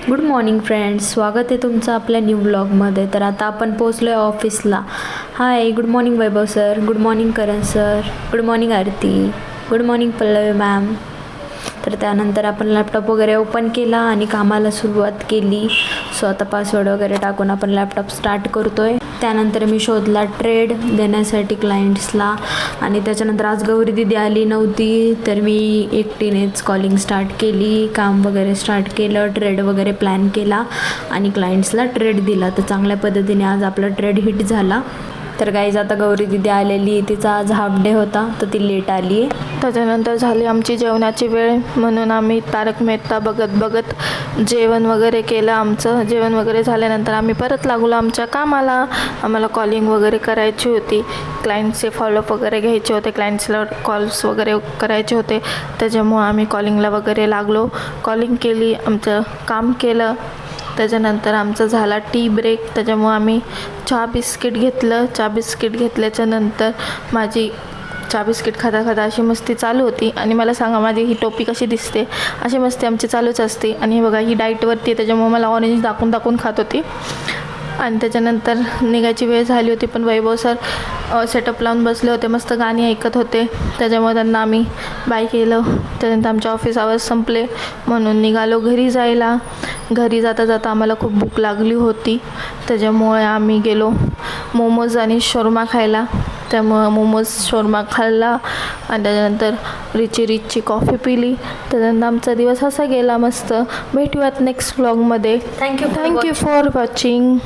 Good morning friends, स्वागत आहे तुमचं आपल्या न्यू ब्लॉगमध्ये. तर आता आपण पोचलो आहे ऑफिसला. हाय, गुड मॉर्निंग वैभव सर, गुड मॉर्निंग करण सर, गुड मॉर्निंग आरती, गुड मॉर्निंग पल्लवी मॅम. तर त्यानंतर आपण लॅपटॉप वगैरे ओपन केला आणि कामाला सुरुवात केली. सो आता पासवर्ड वगैरे टाकून आपण लॅपटॉप स्टार्ट करतो आहे. त्यानंतर मी शोधला ट्रेड देण्यासाठी क्लायंट्सला आणि त्याच्यानंतर आज गौरी दिदी आली नव्हती, तर मी एकटीनेच कॉलिंग स्टार्ट केली, काम वगैरे स्टार्ट केलं, ट्रेड वगैरे प्लॅन केला आणि क्लायंट्सला ट्रेड दिला. तर चांगल्या पद्धतीने आज आपला ट्रेड हिट झाला. तर गाईज आता गौरी दिदी आलेली, तिचा आज हाफ डे होता तर ती लेट आली आहे. त्याच्यानंतर झाली आमची जेवणाची वेळ, म्हणून आम्ही तारक मेहता बघत बघत जेवण वगैरे केलं. आमचं जेवण वगैरे झाल्यानंतर आम्ही परत लागलो आमच्या कामाला. आम्हाला कॉलिंग वगैरे करायची होती, क्लायंटचे फॉलोअप वगैरे घ्यायचे होते, क्लायंट्सला कॉल्स वगैरे करायचे होते. त्याच्यामुळं आम्ही कॉलिंगला वगैरे लागलो, कॉलिंग केली, आमचं काम केलं. त्याच्यानंतर आमचा झाला टी ब्रेक, त्याच्यामुळं आम्ही चहा बिस्किट घेतलं. चहा बिस्किट घेतल्याच्या नंतर माझी चहा बिस्किट खाता खाता अशी मस्ती चालू होती. आणि मला सांगा, माझी ही टोपी कशी दिसते? अशी मस्ती आमची चालूच असते. आणि हे बघा, ही डाएटवरती, त्याच्यामुळे मला ऑरेंज दाखवून दाखवून खात होती. आणि त्याच्यानंतर निघायची वेळ झाली होती, पण वैभव सर सेटअप लावून बसले होते, मस्त गाणी ऐकत होते. त्याच्यामुळे त्यांना आम्ही बाय केलं. त्यानंतर आमचे ऑफिस आवर्स संपले म्हणून निघालो घरी जायला. घरी जाता जाता आम्हाला खूप भूक लागली होती, त्याच्यामुळे आम्ही गेलो मोमोज आणि शोरमा खायला. त्यामुळं मोमोज शोरमा खाल्ला आणि त्याच्यानंतर रिचची कॉफी पिली. त्याच्यानंतर आमचा दिवस असा गेला मस्त. भेटूयात नेक्स्ट व्लॉगमध्ये. Thank you thank you for watching.